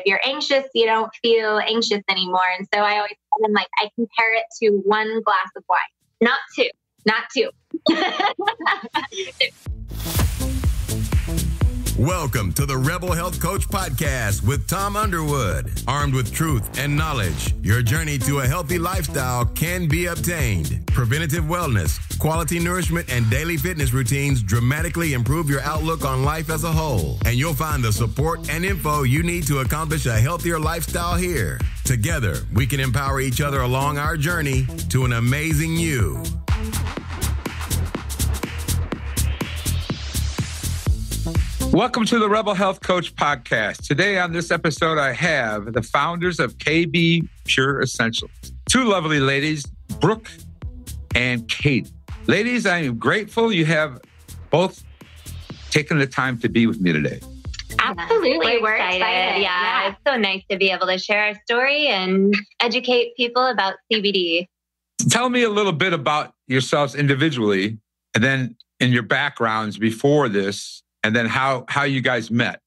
if you're anxious, you don't feel anxious anymore. And so I always tell them, like, I compare it to one glass of wine, not two, not two. Welcome to the Rebel Health Coach Podcast with Tom Underwood. Armed with truth and knowledge, your journey to a healthy lifestyle can be obtained. Preventative wellness, quality nourishment, and daily fitness routines dramatically improve your outlook on life as a whole. And you'll find the support and info you need to accomplish a healthier lifestyle here. Together, we can empower each other along our journey to an amazing you. Welcome to the Rebel Health Coach Podcast. Today on this episode, I have the founders of KB Pure Essentials. Two lovely ladies, Brooke and Kate. Ladies, I am grateful you have both taken the time to be with me today. Absolutely. We're excited. Yeah, it's so nice to be able to share our story and educate people about CBD. Tell me a little bit about yourselves individually, and then in your backgrounds before this, and then how you guys met.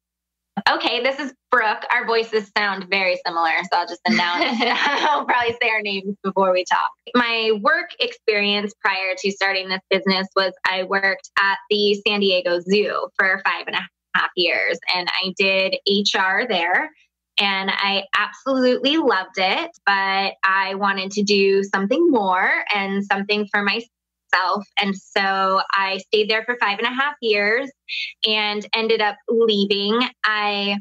Okay, this is Brooke. Our voices sound very similar, so I'll just announce. I'll probably say our names before we talk. My work experience prior to starting this business was I worked at the San Diego Zoo for 5.5 years, and I did HR there. And I absolutely loved it, but I wanted to do something more and something for myself. And so I stayed there for 5.5 years and ended up leaving. I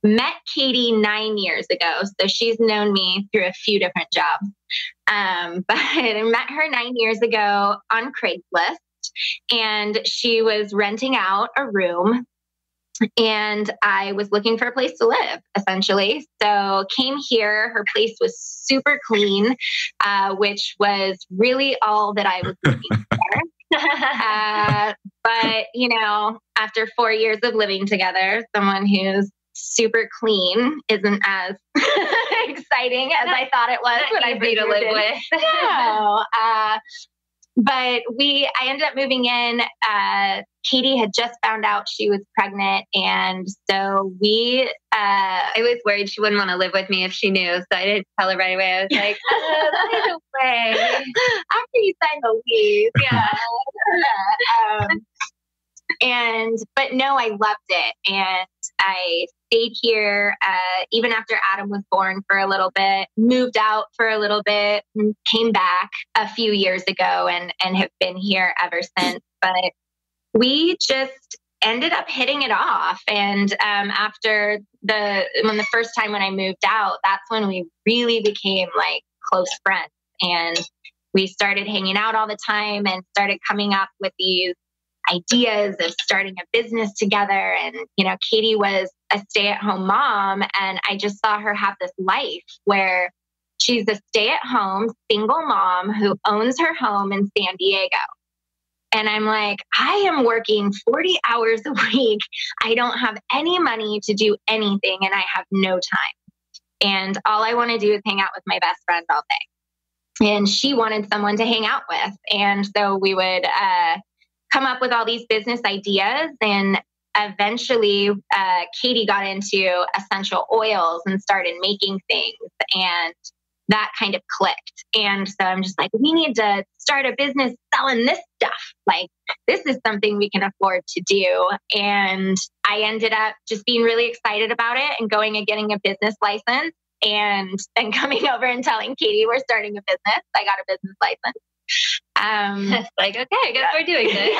met Katie 9 years ago. So she's known me through a few different jobs. But I met her 9 years ago on Craigslist, and she was renting out a room. And I was looking for a place to live, essentially. So came here. Her place was super clean, which was really all that I was looking for. But, you know, after 4 years of living together, someone who's super clean isn't as exciting as I thought it was when I moved to live with. No. But I ended up moving in. Katie had just found out she was pregnant. And so I was worried she wouldn't want to live with me if she knew. So I didn't tell her right away. I was like, by the way. After you sign the lease. Yeah. But no, I loved it. And I stayed here even after Adam was born for a little bit, moved out for a little bit, and came back a few years ago and have been here ever since. But we just ended up hitting it off. And after the first time when I moved out, that's when we really became like close friends. And we started hanging out all the time and started coming up with these ideas of starting a business together. And, you know, Katie was a stay-at-home mom, and I just saw her have this life where she's a stay-at-home single mom who owns her home in San Diego. And I'm like, I am working 40 hours a week. I don't have any money to do anything, and I have no time. And all I want to do is hang out with my best friend all day. And she wanted someone to hang out with. And so we would come up with all these business ideas. And eventually, Katie got into essential oils and started making things. And that kind of clicked. And so I'm just like, we need to start a business selling this stuff. Like, this is something we can afford to do. And I ended up just being really excited about it and going and getting a business license, and then coming over and telling Katie we're starting a business. I got a business license. Like, okay, I guess we're doing this.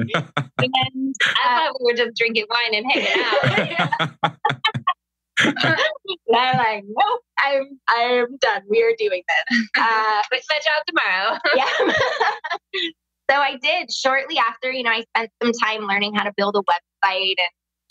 Yeah. And I thought we were just drinking wine and hanging out. And I'm like, nope, I'm done. We are doing this. Quit my job tomorrow. Yeah. So I did. Shortly after, you know, I spent some time learning how to build a website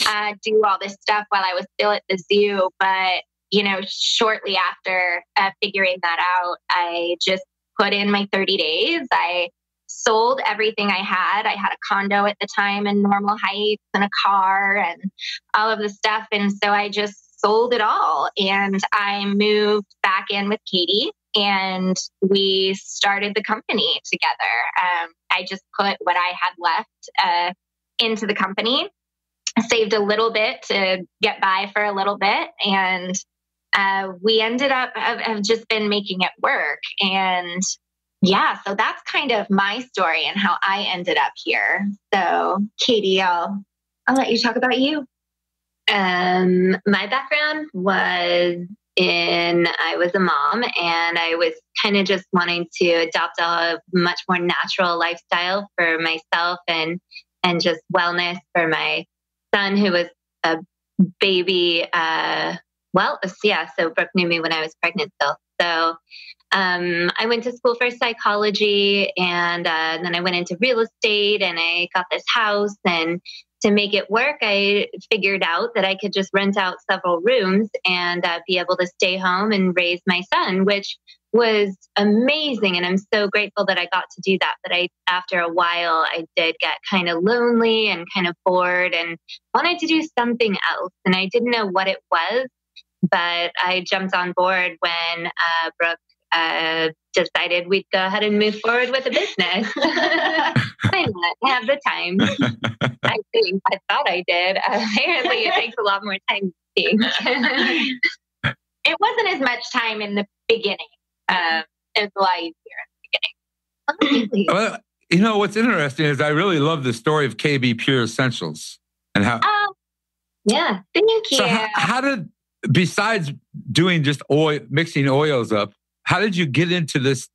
and do all this stuff while I was still at the zoo. But, you know, shortly after figuring that out, I just put in my 30 days. I sold everything I had. I had a condo at the time in Normal Heights and a car and all of the stuff. And so I just sold it all. And I moved back in with Katie, and we started the company together. I just put what I had left into the company. saved a little bit to get by for a little bit. And we ended up have just been making it work. And yeah, so that's kind of my story and how I ended up here. So Katie, I'll let you talk about you. My background was I was a mom, and I was kind of just wanting to adopt a much more natural lifestyle for myself and just wellness for my son, who was a baby. So Brooke knew me when I was pregnant still. So I went to school for psychology, and then I went into real estate, and I got this house. And to make it work, I figured out that I could just rent out several rooms and be able to stay home and raise my son, which was amazing. And I'm so grateful that I got to do that. But after a while, I did get kind of lonely and kind of bored and wanted to do something else. And I didn't know what it was, but I jumped on board when Brooke decided we'd go ahead and move forward with a business. Why not? I have the time. I thought I did. Apparently, it takes a lot more time to think. It wasn't as much time in the beginning. It's a lot easier in the beginning. Well, you know, what's interesting is I really love the story of KB Pure Essentials and how. Yeah, thank you. So how did, besides doing just mixing oils up, how did you get into this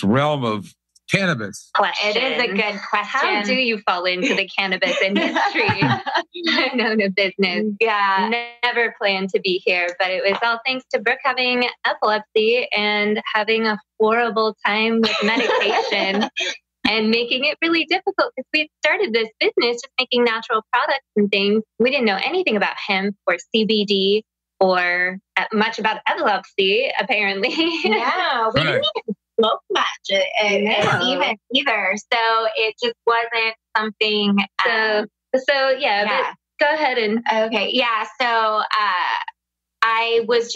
realm of cannabis? It is a good question. How do you fall into the cannabis industry? I've known a business. Yeah. Never planned to be here, but it was all thanks to Brooke having epilepsy and having a horrible time with medication and making it really difficult because we had started this business just making natural products and things. We didn't know anything about hemp or CBD or much about epilepsy, apparently. Yeah, we didn't even smoke much even either. So it just wasn't something. But go ahead and. Okay. Yeah. So I was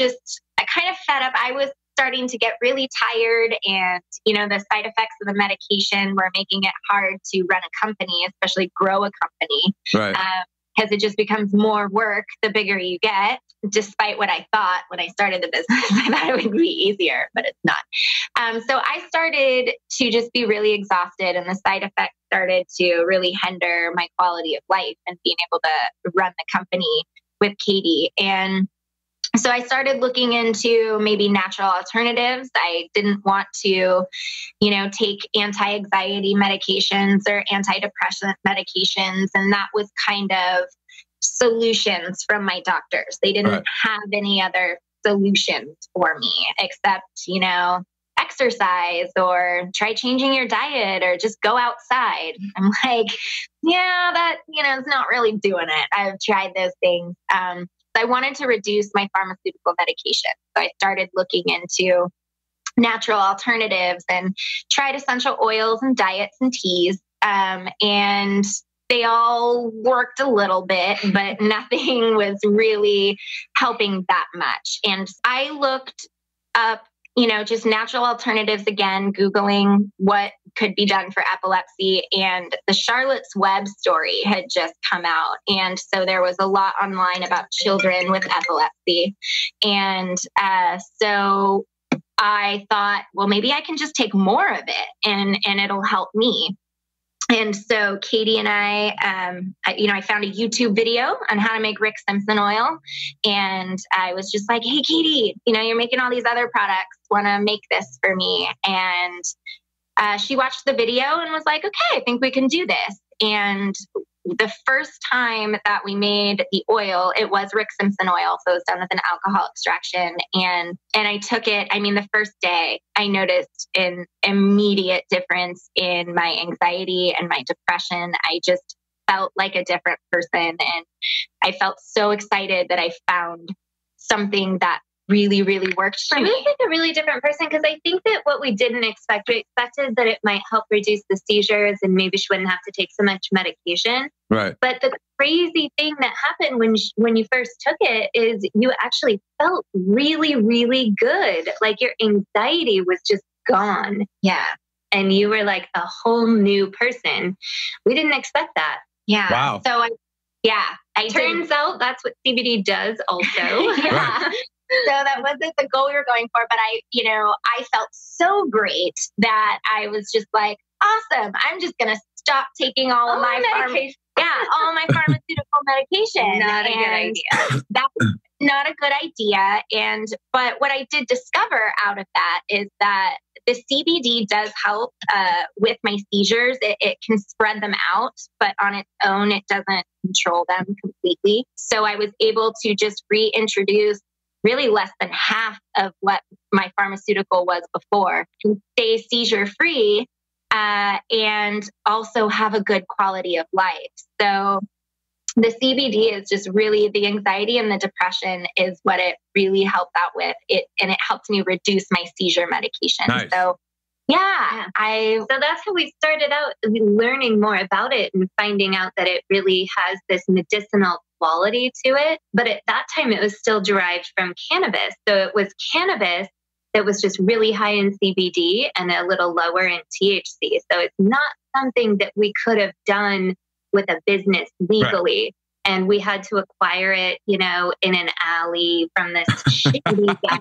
I kind of fed up. I was starting to get really tired, and, you know, the side effects of the medication were making it hard to run a company, especially grow a company. Right. Because it just becomes more work the bigger you get, despite what I thought when I started the business. I thought it would be easier, but it's not. So I started to just be really exhausted, and the side effects started to really hinder my quality of life and being able to run the company with Katie. And so I started looking into maybe natural alternatives. I didn't want to, take anti-anxiety medications or antidepressant medications. And that was kind of solutions from my doctors. They didn't have any other solutions for me except, exercise or try changing your diet or just go outside. I'm like, yeah, that, it's not really doing it. I've tried those things. I wanted to reduce my pharmaceutical medication. So I started looking into natural alternatives and tried essential oils and diets and teas. And they all worked a little bit, but nothing was really helping that much. And I looked up, just natural alternatives again, Googling what could be done for epilepsy. And the Charlotte's Web story had just come out. And so there was a lot online about children with epilepsy. And so I thought, well, maybe I can just take more of it and it'll help me. And so Katie and I found a YouTube video on how to make Rick Simpson oil. And I was just like, hey, Katie, you're making all these other products. Want to make this for me? And she watched the video and was like, okay, I think we can do this. And the first time that we made the oil, it was Rick Simpson oil. So it was done with an alcohol extraction. And I took it. The first day I noticed an immediate difference in my anxiety and my depression. I just felt like a different person. And I felt so excited that I found something that really, really worked for me. She was like a really different person because I think that what we didn't expect, we expected that it might help reduce the seizures and maybe she wouldn't have to take so much medication. Right. But the crazy thing that happened when you first took it is you actually felt really, really good. Like your anxiety was just gone. Yeah. And you were like a whole new person. We didn't expect that. Yeah. Wow. So Yeah. Turns out that's what CBD does also. Yeah. Right. So that wasn't the goal we were going for, but I felt so great that I was just like, awesome. I'm just going to stop taking all of my medication. all my pharmaceutical medication. Not a good idea. That's not a good idea. But what I did discover out of that is that the CBD does help with my seizures. It can spread them out, but on its own, it doesn't control them completely. So I was able to just reintroduce really less than half of what my pharmaceutical was before, and stay seizure free, and also have a good quality of life. So the CBD is just really the anxiety and the depression is what it really helped out with it. And it helped me reduce my seizure medication. Nice. So yeah, so that's how we started out learning more about it and finding out that it really has this medicinal quality to it. But at that time, it was still derived from cannabis. So it was cannabis that was just really high in CBD and a little lower in THC. So it's not something that we could have done with a business legally. Right. And we had to acquire it, in an alley from this shitty guy,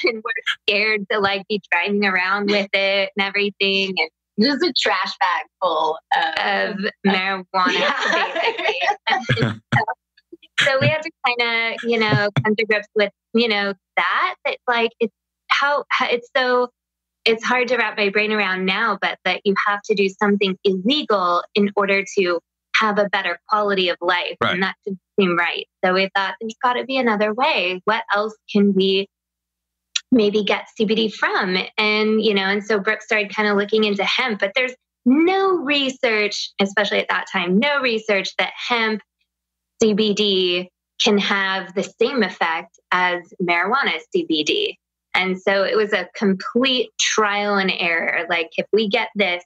and we're scared to be driving around with it and everything. And just a trash bag full of marijuana, basically. So we had to kind of, come to grips with, that it's hard to wrap my brain around now, but that you have to do something illegal in order to have a better quality of life. Right. And that didn't seem right. So we thought there's got to be another way. What else can we maybe get CBD from? And so Brooke started kind of looking into hemp, but there's no research, especially at that time, no research that hemp CBD can have the same effect as marijuana CBD. And so it was a complete trial and error. Like, if we get this,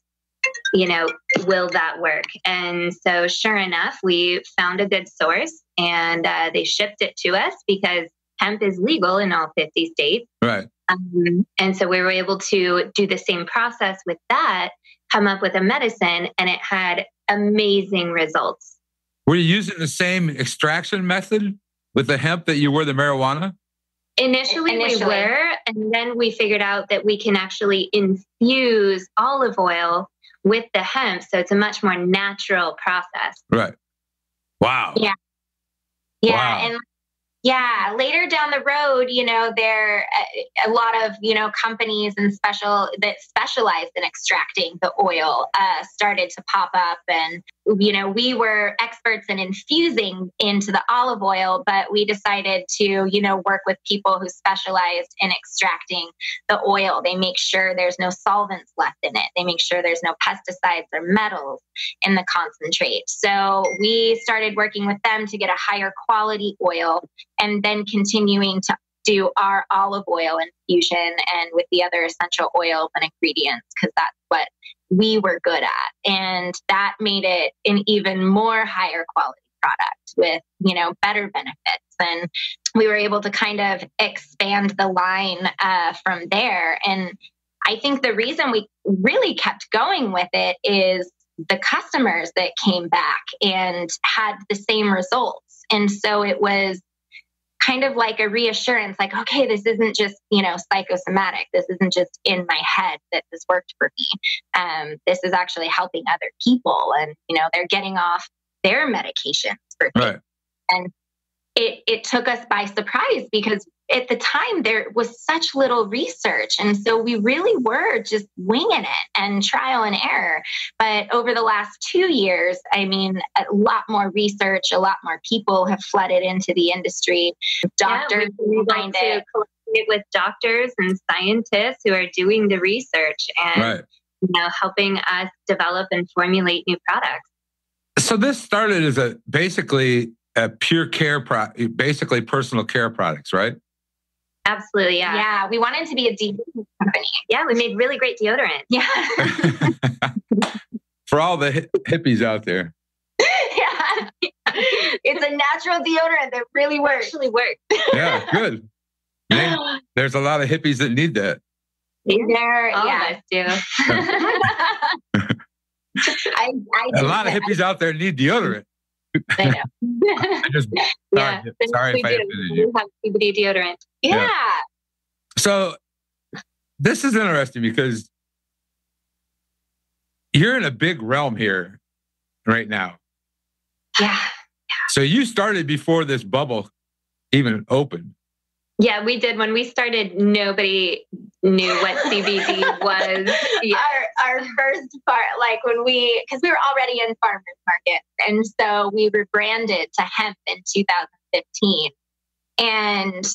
will that work? And so sure enough, we found a good source and they shipped it to us because hemp is legal in all 50 states. Right. And so we were able to do the same process with that, come up with a medicine, and it had amazing results. Were you using the same extraction method with the hemp that you were the marijuana? Initially we were, and then we figured out that we can actually infuse olive oil with the hemp. So it's a much more natural process. Right. Wow. Yeah. Yeah. Wow. And yeah, later down the road, there a lot of, companies and that specialized in extracting the oil started to pop up. And, we were experts in infusing into the olive oil, but we decided to, work with people who specialized in extracting the oil. They make sure there's no solvents left in it. They make sure there's no pesticides or metals in the concentrate. So we started working with them to get a higher quality oil, and then continuing to do our olive oil infusion and with the other essential oils and ingredients, because that's what we were good at. And that made it an even more higher quality product with, better benefits. And we were able to kind of expand the line from there. And I think the reason we really kept going with it is the customers that came back and had the same results. And so it was kind of like a reassurance, like, okay, this isn't just, psychosomatic. This isn't just in my head that this worked for me. This is actually helping other people. And, they're getting off their medications for things. Right. And it took us by surprise because at the time there was such little research. And so we really were just winging it and trial and error. But over the last 2 years, a lot more research, a lot more people have flooded into the industry. Doctors behind it. Collaborate with doctors and scientists who are doing the research and helping us develop and formulate new products. So this started as basically a pure care basically personal care products, right? Absolutely, yeah. Yeah, we wanted to be a deodorant company. Yeah, we made really great deodorant. Yeah. For all the hippies out there. Yeah. It's a natural deodorant that really works. Actually works. Yeah, good. There's a lot of hippies that need that. All of us do. A lot of hippies out there need deodorant. I know. Sorry if I offended you. We have CBD deodorant. Yeah. So this is interesting because you're in a big realm here right now. Yeah. So you started before this bubble even opened. Yeah, we did. When we started, nobody knew what CBD was. Yeah. Our first part, like because we were already in farmers market. And so we rebranded to hemp in 2015. And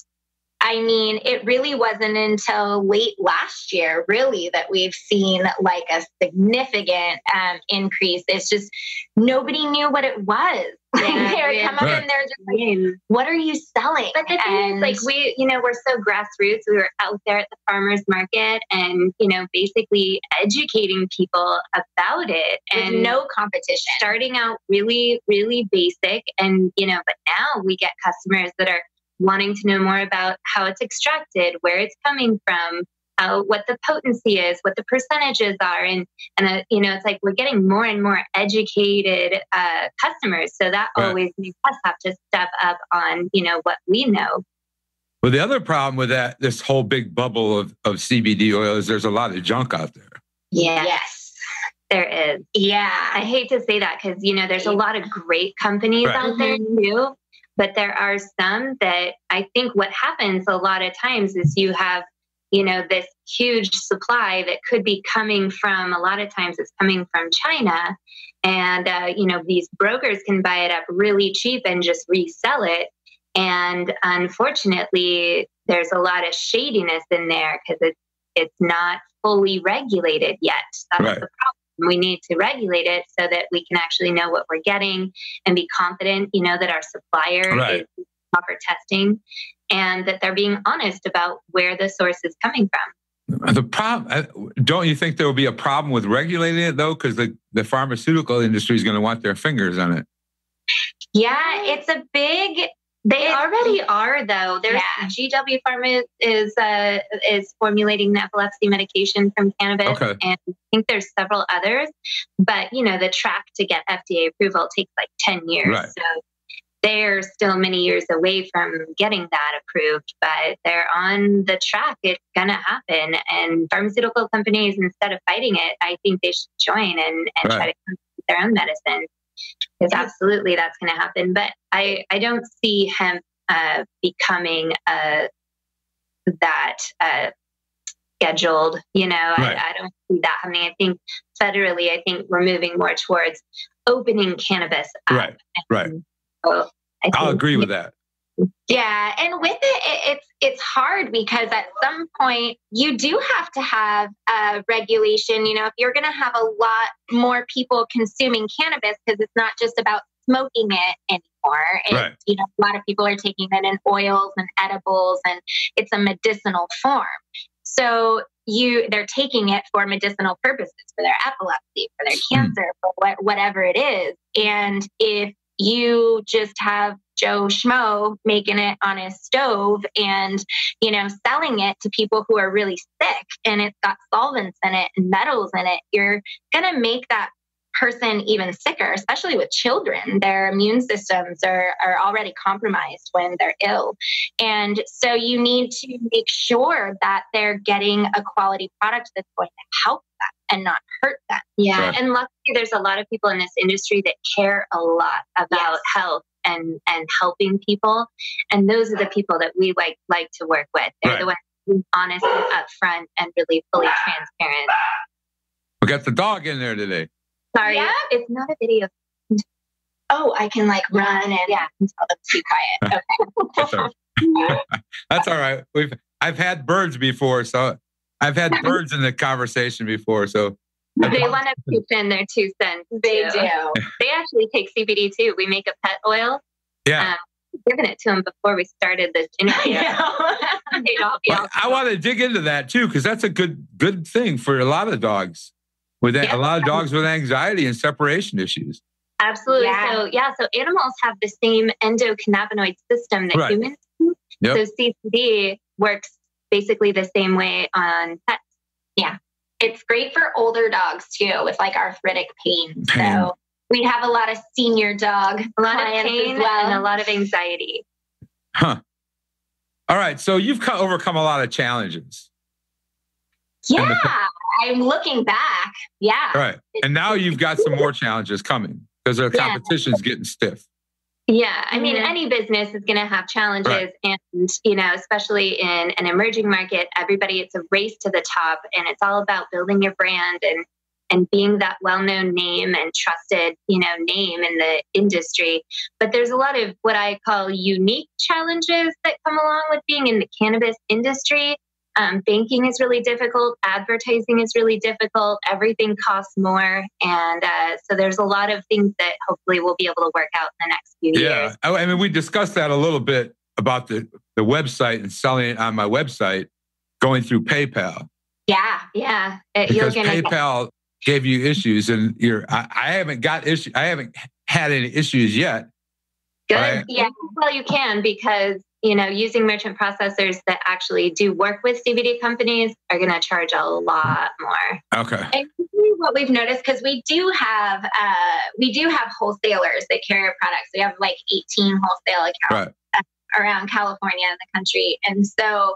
I mean, it really wasn't until late last year, really, that we've seen like a significant increase. It's just nobody knew what it was. Yeah, they would come up and they're just like, "What are you selling?" But the thing is, like, we're so grassroots. We were out there at the farmers market, and basically educating people about it, and no competition. Starting out really, really basic, and but now we get customers that are wanting to know more about how it's extracted, where it's coming from, what the potency is, what the percentages are. And it's like we're getting more and more educated customers. So that always makes us have to step up on, what we know. Well, the other problem with this whole big bubble of CBD oil is there's a lot of junk out there. Yes. There is. Yeah. I hate to say that because, there's a lot of great companies out there too. But there are some that I think what happens a lot of times is you have, this huge supply that could be coming from, a lot of times it's coming from China. And, these brokers can buy it up really cheap and just resell it. And unfortunately, there's a lot of shadiness in there because it's not fully regulated yet. That's the problem. We need to regulate it so that we can actually know what we're getting and be confident, that our supplier is proper testing and that they're being honest about where the source is coming from. The problem, don't you think there will be a problem with regulating it though? Because the pharmaceutical industry is going to want their fingers on it. Yeah, it's a big. They already are, though. There's GW Pharma is formulating the epilepsy medication from cannabis, and I think there's several others. But the track to get FDA approval takes like 10 years, so they're still many years away from getting that approved. But they're on the track; it's gonna happen. And pharmaceutical companies, instead of fighting it, I think they should join and try to come up with their own medicine. Because absolutely that's going to happen. But I don't see hemp becoming that scheduled. I don't see that happening. I think federally, we're moving more towards opening cannabis up. Right. So I'll agree with that. Yeah. And with it's hard because at some point you do have to have regulation. If you're going to have a lot more people consuming cannabis, because it's not just about smoking it anymore. A lot of people are taking it in oils and edibles, and it's a medicinal form. So they're taking it for medicinal purposes, for their epilepsy, for their cancer, for whatever it is. And if you just have Joe Schmo making it on his stove and, selling it to people who are really sick and it's got solvents in it and metals in it, you're going to make that person even sicker, especially with children. Their immune systems are already compromised when they're ill. And so you need to make sure that they're getting a quality product that's going to help them and not hurt them. Yeah. Right. And luckily there's a lot of people in this industry that care a lot about health and helping people. And those are the people that we like to work with. They're the ones who are honest and upfront and really fully transparent. We got the dog in there today. Sorry, it's not a video. Oh, I can run and tell them to be quiet. Okay. That's all right. I've had birds before, so I've had birds in the conversation before. So they want to pitch in their 2 cents. They do. They actually take CBD too. We make a pet oil. Yeah. Given it to them before we started this interview. I want to dig into that too, because that's a good thing for a lot of dogs. A lot of dogs with anxiety and separation issues. Absolutely. Yeah. So animals have the same endocannabinoid system that humans do. Yep. So CBD works basically the same way on pets. Yeah. It's great for older dogs too with arthritic pain. So We have a lot of senior dog, a lot of clients pain as well. and a lot of anxiety. Huh. All right. So you've overcome a lot of challenges. Yeah. I'm looking back. Yeah. Right. And now you've got some more challenges coming because the competition's getting stiff. Yeah. I mean, any business is going to have challenges. Right. And, you know, especially in an emerging market, it's a race to the top, and it's all about building your brand and being that well-known name and trusted, name in the industry. But there's a lot of what I call unique challenges that come along with being in the cannabis industry. Banking is really difficult. Advertising is really difficult. Everything costs more. And so there's a lot of things that hopefully we'll be able to work out in the next few years. Yeah. I mean, we discussed that a little bit about the website and selling it on my website, going through PayPal. Yeah. Yeah. Because PayPal gave you issues, and I haven't had any issues yet. Good. Yeah. Well, you can, because using merchant processors that actually do work with CBD companies are going to charge a lot more. Okay. And what we've noticed, because we do have wholesalers that carry our products. We have like 18 wholesale accounts around California and the country, and so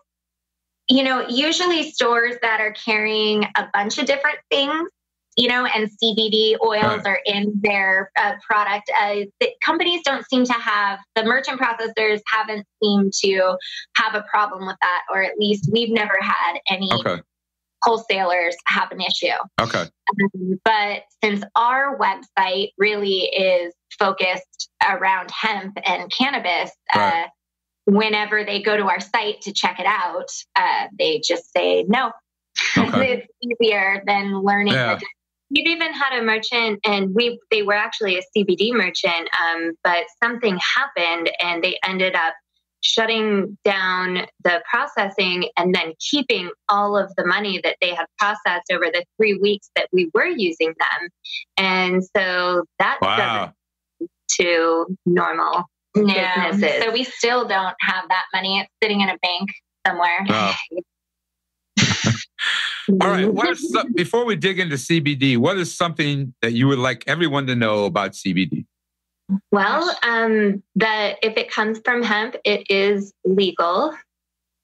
usually stores that are carrying a bunch of different things, and CBD oils are in their product. The companies don't seem to have, the merchant processors haven't seemed to have a problem with that, or at least we've never had any wholesalers have an issue. Okay. But since our website really is focused around hemp and cannabis, whenever they go to our site to check it out, they just say no. It's easier than learning the. We've even had a merchant, and they were actually a CBD merchant, but something happened and they ended up shutting down the processing and then keeping all of the money that they had processed over the 3 weeks that we were using them. And so that doesn't to normal businesses. So we still don't have that money. It's sitting in a bank somewhere. All right. Before we dig into CBD, what is something that you would like everyone to know about CBD? Well, that if it comes from hemp, it is legal.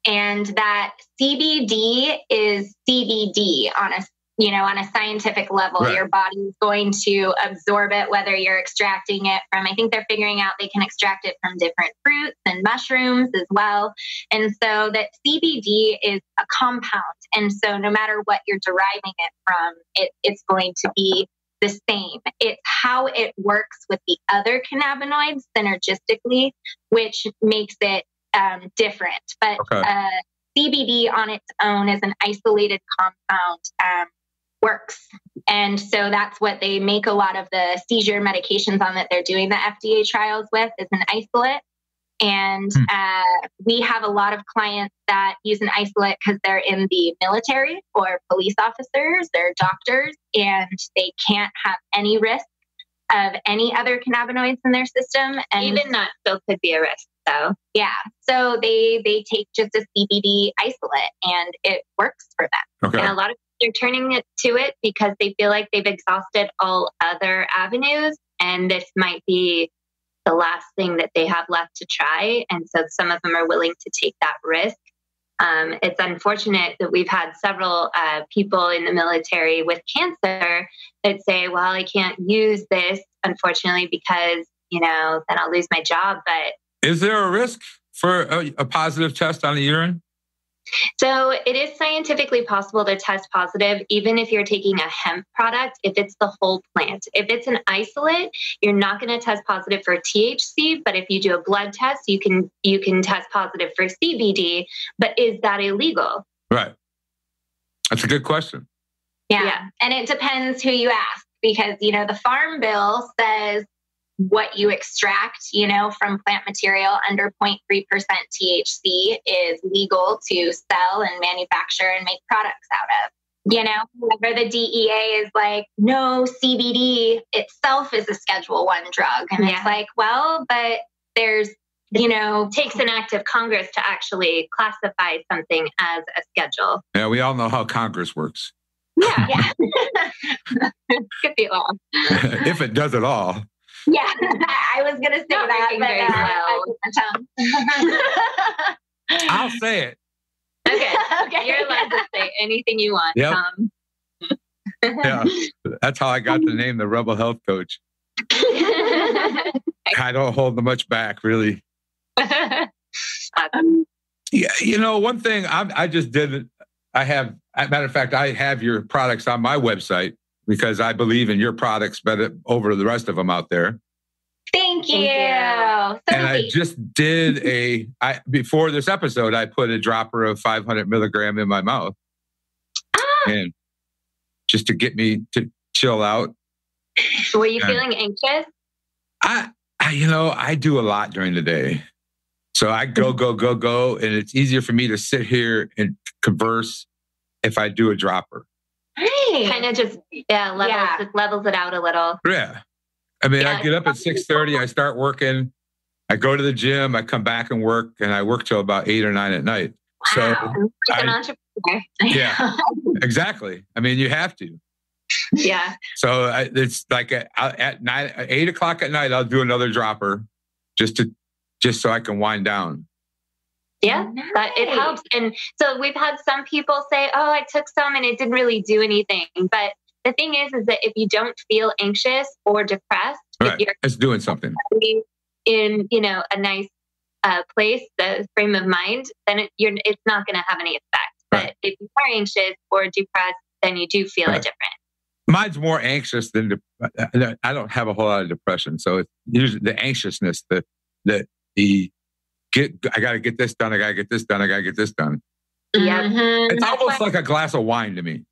And that CBD is CBD on a scientific level. Your body is going to absorb it, whether you're extracting it from, I think they're figuring out they can extract it from different fruits and mushrooms as well. And so that CBD is a compound. And so no matter what you're deriving it from, it's going to be the same. It's how it works with the other cannabinoids synergistically, which makes it different. But CBD on its own as an isolated compound works. And so that's what they make a lot of the seizure medications on that they're doing the FDA trials with, is an isolate. And we have a lot of clients that use an isolate because they're in the military or police officers, they're doctors, and they can't have any risk of any other cannabinoids in their system. And even that still could be a risk, though. Yeah. So they take just a CBD isolate and it works for them. Okay. And a lot of people are turning it to it because they feel like they've exhausted all other avenues, and this might be the last thing that they have left to try. And so some of them are willing to take that risk. It's unfortunate that we've had several people in the military with cancer that say, well, I can't use this, unfortunately, because, then I'll lose my job. But is there a risk for a positive test on the urine? So it is scientifically possible to test positive, even if you're taking a hemp product, if it's the whole plant. If it's an isolate, you're not going to test positive for THC, but if you do a blood test, you can test positive for CBD. But is that illegal? Right. That's a good question. Yeah. And it depends who you ask, because, the Farm Bill says what you extract, from plant material under 0.3% THC is legal to sell and manufacture and make products out of. Whenever the DEA is like, no, CBD itself is a Schedule 1 drug. And it's like, well, but there's, takes an act of Congress to actually classify something as a schedule. Yeah, we all know how Congress works. Yeah. Could be all. If it does it all. Yeah, I was going to say Not that, working but very well. I'll say it. Okay. You're allowed to say anything you want, Yep. Tom. Yeah. That's how I got the name, the Rebel Health Coach. I don't hold much back, really. Yeah. You know, one thing I just did, I have, as a matter of fact, I have your products on my website because I believe in your products better over the rest of them out there. Thank you. And I just did before this episode, I put a dropper of 500 milligram in my mouth. And just to get me to chill out. Were you feeling anxious? I do a lot during the day. So I go. And it's easier for me to sit here and converse if I do a dropper. Hey. Kind of just, levels it out a little. Yeah. I mean, I get up at 6:30, I start working, I go to the gym, I come back and work, and I work till about 8 or 9 at night. Wow. So Like an entrepreneur. Yeah, exactly. I mean, you have to. Yeah. So it's like at 8 o'clock at night, I'll do another dropper just so I can wind down. Yeah, it helps. And so we've had some people say, "Oh, I took some and it didn't really do anything." But the thing is that if you don't feel anxious or depressed, Right. if you're It's doing something in a nice place, the frame of mind, then it's not going to have any effect. But Right. if you are anxious or depressed, then you do feel it different. Mine's more anxious than I don't have a whole lot of depression. So it's usually the anxiousness, I got to get this done. I got to get this done. I got to get this done. Yeah. Mm-hmm. It's almost like a glass of wine to me.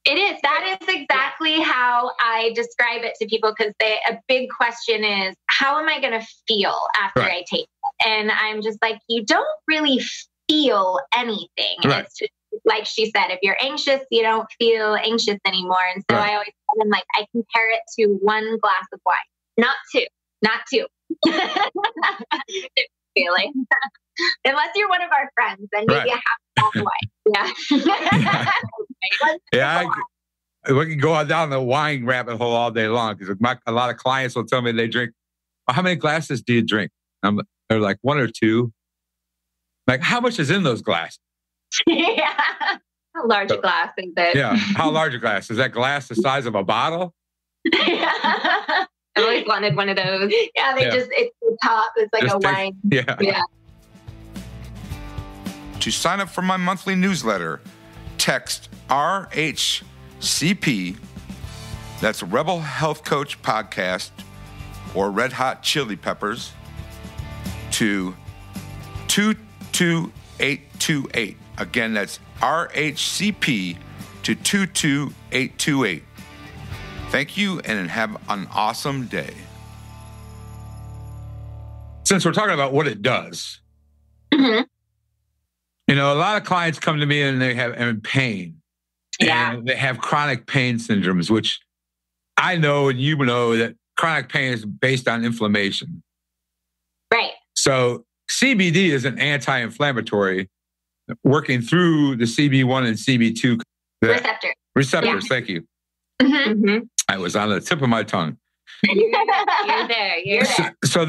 It is. That is exactly how I describe it to people because a big question is, how am I going to feel after I take it? And I'm just like, you don't really feel anything. Right. It's just, like she said, if you're anxious, you don't feel anxious anymore. And so I always tell them, like, I compare it to one glass of wine, not two. Feeling. Unless you're one of our friends, then maybe a half glass of wine. Yeah. We can go down the wine rabbit hole all day long because a lot of clients will tell me they drink. Well, how many glasses do you drink? They're like 1 or 2. Like, how much is in those glasses? Yeah. How large a glass is it? Yeah. How large a glass? Is that glass the size of a bottle? I've always wanted one of those. Yeah, it's the top. It's like a wine. Yeah. To sign up for my monthly newsletter, text RHCP, that's Rebel Health Coach Podcast, or Red Hot Chili Peppers, to 22828. Again, that's RHCP to 22828. Thank you and have an awesome day. Since we're talking about what it does, a lot of clients come to me and they have pain. Yeah. And they have chronic pain syndromes, which I know and you know that chronic pain is based on inflammation. Right. So CBD is an anti-inflammatory working through the CB1 and CB2 receptors. Thank you. Mm-hmm. I was on the tip of my tongue. You're there. So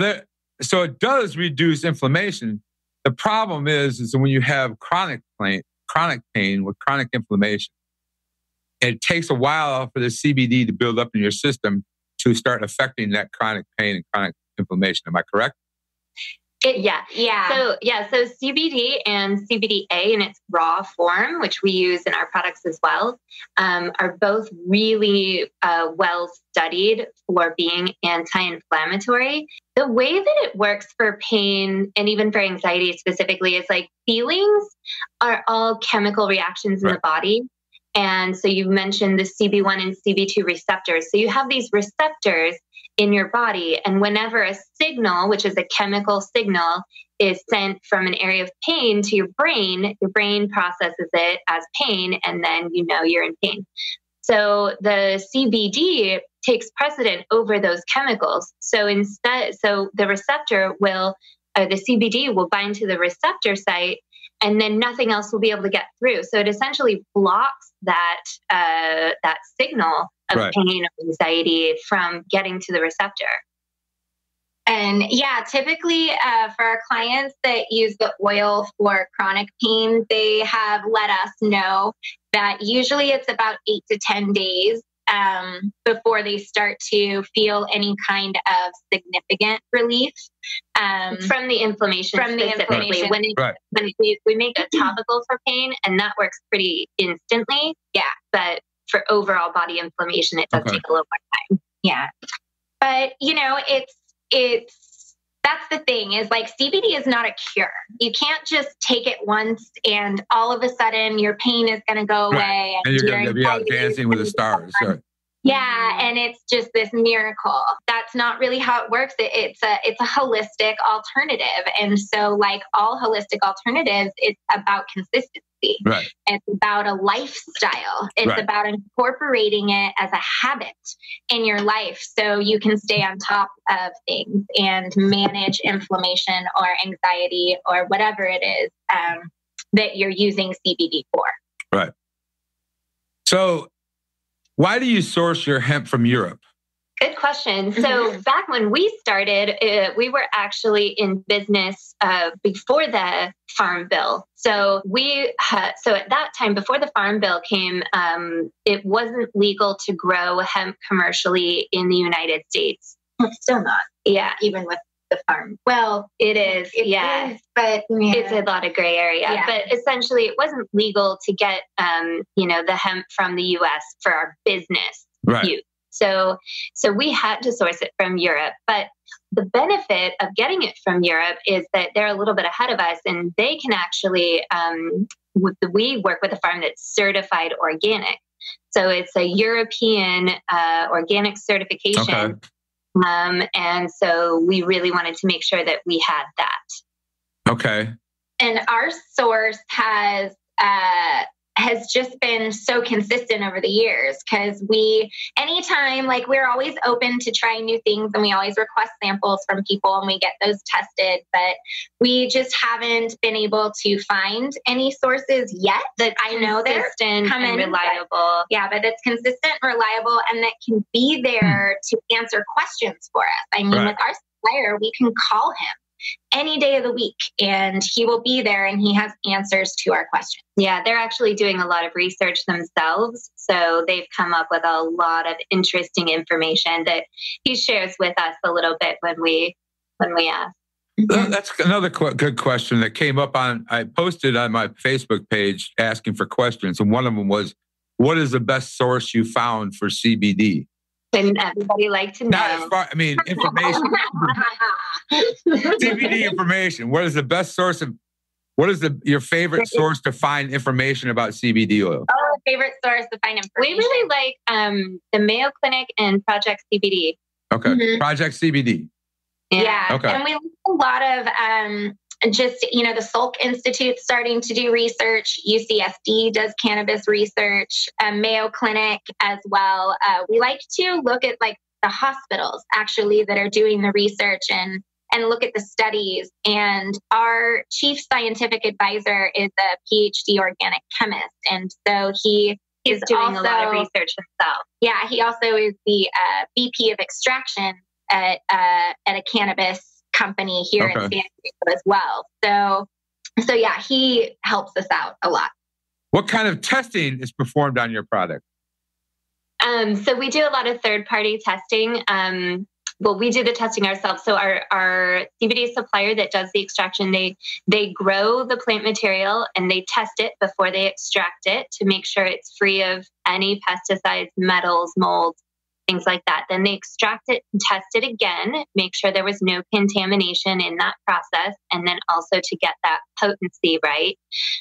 it does reduce inflammation. The problem is when you have chronic pain with chronic inflammation, it takes a while for the CBD to build up in your system to start affecting that chronic pain and chronic inflammation. Am I correct? So CBD and CBDA in its raw form, which we use in our products as well, are both really well studied for being anti-inflammatory. The way that it works for pain and even for anxiety specifically is like feelings are all chemical reactions in the body. And so you mentioned the CB1 and CB2 receptors. So you have these receptors in your body. And whenever a signal, which is a chemical signal, is sent from an area of pain to your brain processes it as pain, and then you're in pain. So the CBD takes precedent over those chemicals. So the CBD will bind to the receptor site and then nothing else will be able to get through. So it essentially blocks that signal of pain or anxiety from getting to the receptor. And yeah, typically for our clients that use the oil for chronic pain, they have let us know that usually it's about 8 to 10 days before they start to feel any kind of significant relief from the inflammation. When we make a topical for pain, and that works pretty instantly. Yeah, but for overall body inflammation, it does take a little more time. Yeah, but that's the thing is like CBD is not a cure. You can't just take it once and all of a sudden your pain is going to go away. And you're going to be out dancing with the stars. Right. Yeah. And it's just this miracle. That's not really how it works. It's a holistic alternative. And so like all holistic alternatives, it's about consistency. Right. It's about a lifestyle. It's about incorporating it as a habit in your life so you can stay on top of things and manage inflammation or anxiety or whatever it is that you're using CBD for. Right. So why do you source your hemp from Europe? Good question. So back when we started, we were actually in business before the Farm Bill. So so at that time, before the Farm Bill came, it wasn't legal to grow hemp commercially in the United States. It's still not. Yeah, even with the farm. Well, it is. But it's a lot of gray area. Yeah. But essentially, it wasn't legal to get, the hemp from the U.S. for our business use. So we had to source it from Europe. But the benefit of getting it from Europe is that they're a little bit ahead of us, and they can actually. We work with a farm that's certified organic, so it's a European organic certification. Okay. And so we really wanted to make sure that we had that. Okay. And our source has just been so consistent over the years because anytime, like we're always open to trying new things and we always request samples from people and we get those tested, but we just haven't been able to find any sources yet that I know that consistent and reliable. But that's consistent, reliable, and that can be there to answer questions for us. I mean, with our supplier, we can call him any day of the week and he will be there and he has answers to our questions. Yeah, they're actually doing a lot of research themselves. So they've come up with a lot of interesting information that he shares with us a little bit when we ask. That's another good question that came up I posted on my Facebook page asking for questions. And one of them was, what is the best source you found for CBD? And everybody like to know. Not as far, information. CBD information. What is the best source of? What is your favorite source to find information about CBD oil? Oh, favorite source to find information. We really like the Mayo Clinic and Project CBD. Okay, Project CBD. Yeah. Okay. And we look a lot of just, the Salk Institute starting to do research. UCSD does cannabis research, Mayo Clinic as well. We like to look at like the hospitals actually that are doing the research and look at the studies. And our chief scientific advisor is a PhD organic chemist. And so he's doing also, a lot of research himself. Yeah, he also is the VP of extraction at a cannabis company here in San Diego as well. So yeah, he helps us out a lot. What kind of testing is performed on your product? So we do a lot of third-party testing. Well, we do the testing ourselves. So our CBD supplier that does the extraction, they grow the plant material and they test it before they extract it to make sure it's free of any pesticides, metals, molds, things like that. Then they extract it and test it again, make sure there was no contamination in that process, and then also to get that potency right.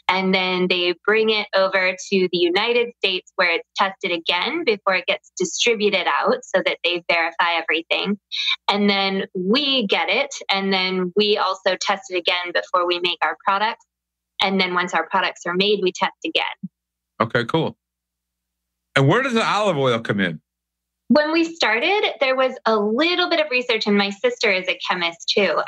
And then they bring it over to the United States where it's tested again before it gets distributed out so that they verify everything. And then we get it, and then we also test it again before we make our products. And then once our products are made, we test again. Okay, cool. And where does the olive oil come in? When we started, there was a little bit of research, and my sister is a chemist too.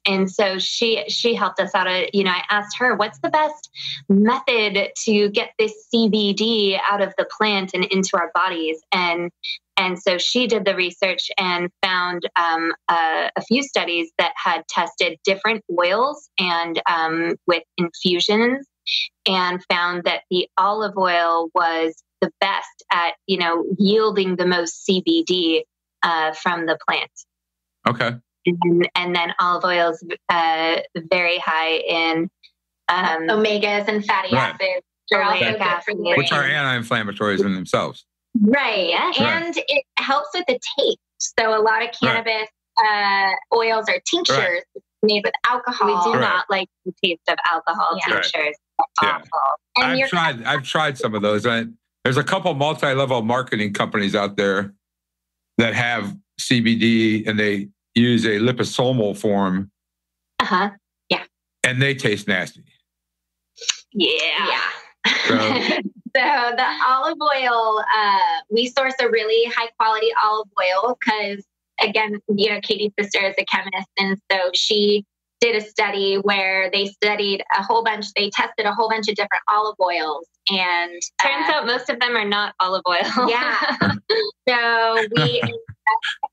And so she helped us out. I asked her, what's the best method to get this CBD out of the plant and into our bodies? And so she did the research and found a few studies that had tested different oils and with infusions, and found that the olive oil was the best at, yielding the most CBD from the plant. Okay. And then olive oil is very high in omegas and fatty acids. They're also good for the brain. Which are anti-inflammatories in themselves. Right. Yeah. And it helps with the taste. So a lot of cannabis oils are tinctures made with alcohol. We do not like the taste of alcohol tinctures. Awful. And I've tried some of those. There's a couple multi-level marketing companies out there that have CBD, and they use a liposomal form. Yeah. And they taste nasty. Yeah. So the olive oil, we source a really high quality olive oil because, again, Katie's sister is a chemist. And so she did a study where they tested a whole bunch of different olive oils. And turns out most of them are not olive oil. Yeah. So we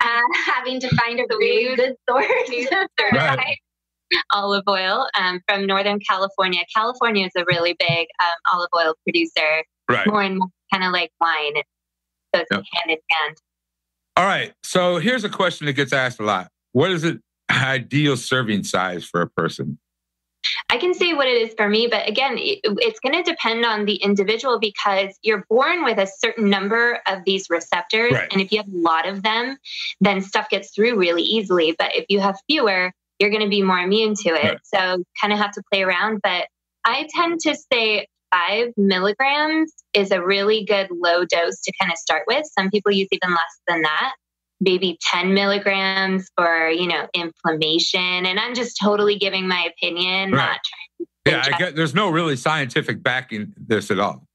having to find a really good source for olive oil from Northern California. California is a really big olive oil producer. Right. More and more, kind of like wine. So it's hand in hand. All right. So here's a question that gets asked a lot. What is an ideal serving size for a person? I can say what it is for me, but again, it's going to depend on the individual because you're born with a certain number of these receptors. Right. And if you have a lot of them, then stuff gets through really easily. But if you have fewer, you're going to be more immune to it. Right. So kind of have to play around. But I tend to say 5 milligrams is a really good low dose to kind of start with. Some people use even less than that. Maybe 10 milligrams for, inflammation. And I'm just totally giving my opinion, not trying to. I get there's no really scientific backing this at all.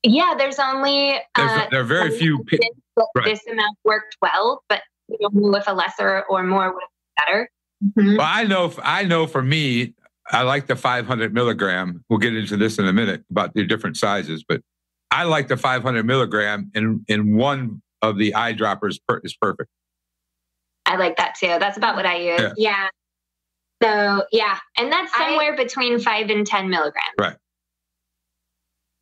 Yeah, there's only there are very few people. This amount worked well, but we don't know if a lesser or more would be better. Mm-hmm. Well, I know for me, I like the 500 milligram. We'll get into this in a minute about the different sizes, but I like the 500 milligram in one of the eyedroppers is perfect. I like that too. That's about what I use. Yeah. So, yeah. And that's somewhere between 5 and 10 milligrams. Right.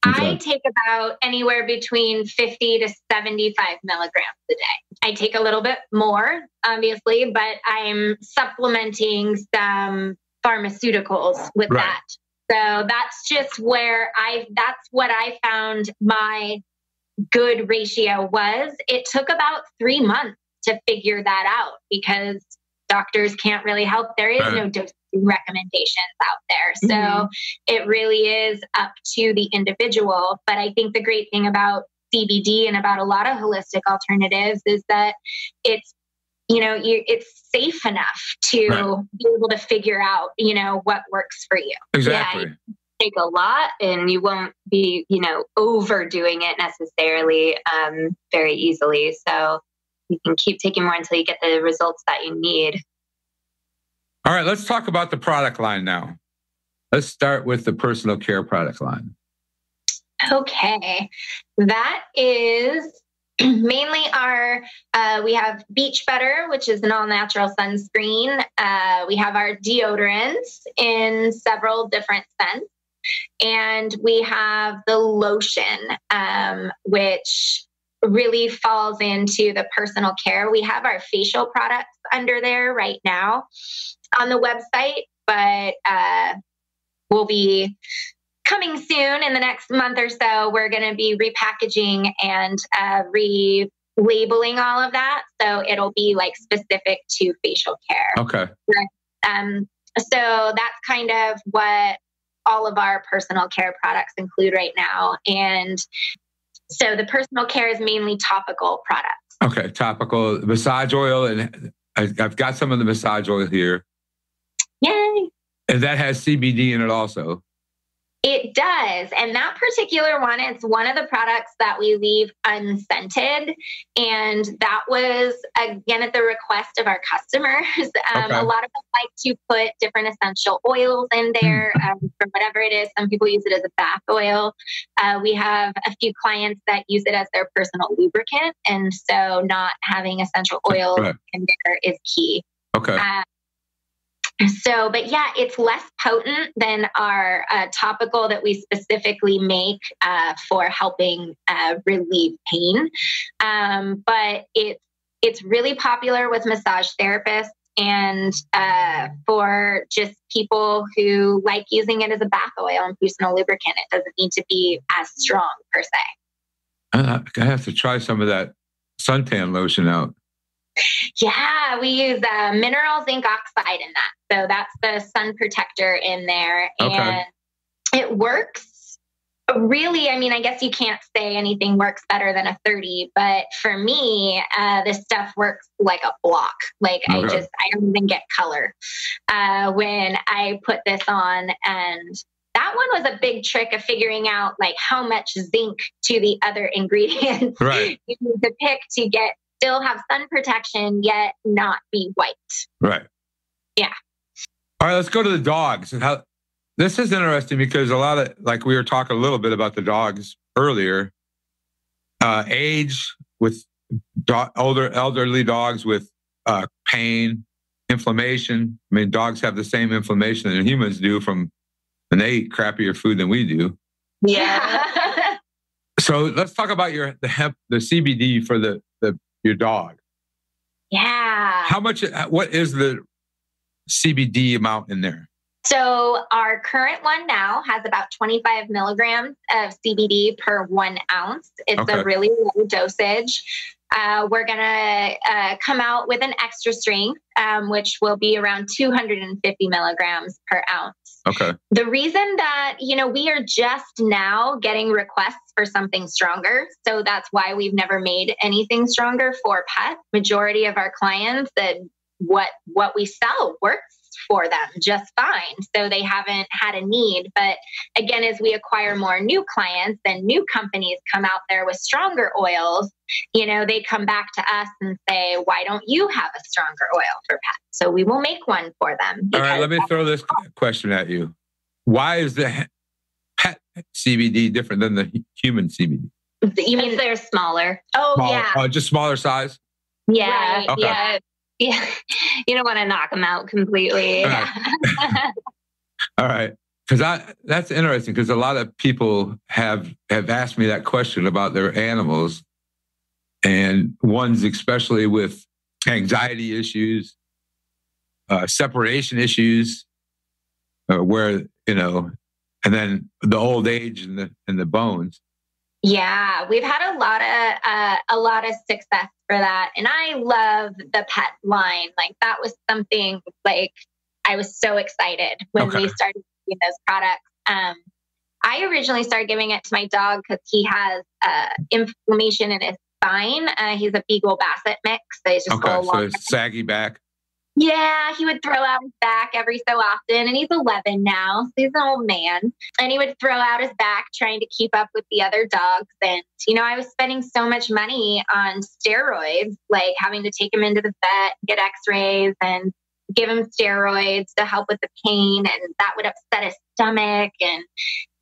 I take about anywhere between 50 to 75 milligrams a day. I take a little bit more, obviously, but I'm supplementing some pharmaceuticals with that. So that's just that's what I found my good ratio was. It took about 3 months to figure that out because doctors can't really help. There is no dosing recommendations out there. So it really is up to the individual. But I think the great thing about CBD and about a lot of holistic alternatives is that it's, it's safe enough to be able to figure out, what works for you. Exactly. Yeah, take a lot and you won't be, overdoing it necessarily very easily. So you can keep taking more until you get the results that you need. All right, let's talk about the product line now. Let's start with the personal care product line. Okay. That is mainly we have Beach Butter, which is an all-natural sunscreen. We have our deodorants in several different scents. And we have the lotion, which really falls into the personal care. We have our facial products under there right now on the website, but we'll be coming soon in the next month or so. We're going to be repackaging and relabeling all of that. So it'll be like specific to facial care. Okay. So that's kind of what all of our personal care products include right now. And so the personal care is mainly topical products. Okay, topical massage oil, and I've got some of the massage oil here. Yay! And that has CBD in it also. It does. And that particular one, it's one of the products that we leave unscented. And that was, again, at the request of our customers. A lot of them like to put different essential oils in there for whatever it is. Some people use it as a bath oil. We have a few clients that use it as their personal lubricant. And so not having essential oils in there is key. Okay. But yeah, it's less potent than our topical that we specifically make for helping relieve pain. But it's really popular with massage therapists and for just people who like using it as a bath oil and personal lubricant. It doesn't need to be as strong per se. I have to try some of that suntan lotion out. Yeah, we use mineral zinc oxide in that. So that's the sun protector in there. And it works really. I mean, I guess you can't say anything works better than a 30, but for me, this stuff works like a block. Like I don't even get color when I put this on. And that one was a big trick of figuring out like how much zinc to the other ingredients you need to pick to still have sun protection, yet not be white. Right. Yeah. All right, let's go to the dogs. And how this is interesting because a lot of, like we were talking a little bit about the dogs earlier, age with elderly dogs with pain, inflammation. I mean, dogs have the same inflammation that humans do from when they eat crappier food than we do. Yeah. So let's talk about the hemp, the CBD for your dog. Yeah. What is the CBD amount in there? So our current one now has about 25 milligrams of CBD per 1 ounce. It's a really low dosage. We're going to come out with an extra strength, which will be around 250 milligrams per ounce. Okay. The reason that, we are just now getting requests for something stronger. So that's why we've never made anything stronger for pets. Majority of our clients, that what we sell works for them just fine. So they haven't had a need. But again, as we acquire more new clients and new companies come out there with stronger oils, they come back to us and say, why don't you have a stronger oil for pets? So we will make one for them. All right, let me throw this question at you. Why is the pet CBD different than the human CBD? You mean they're smaller? Oh, yeah. Oh, just smaller size? Yeah. Right. Okay. Yeah. Yeah. You don't want to knock them out completely. All right. Because that's interesting because a lot of people have asked me that question about their animals, and ones especially with anxiety issues, separation issues, where, and then the old age and the bones. Yeah, we've had a lot of success for that. And I love the pet line. Like that was something like I was so excited when we started doing those products. I originally started giving it to my dog because he has inflammation in his spine. He's a Beagle Basset mix. They just go along. So saggy back. Yeah, he would throw out his back every so often, and he's 11 now, so he's an old man. And he would throw out his back trying to keep up with the other dogs. And, I was spending so much money on steroids, like having to take him into the vet, get x-rays, and give him steroids to help with the pain. And that would upset his stomach. And,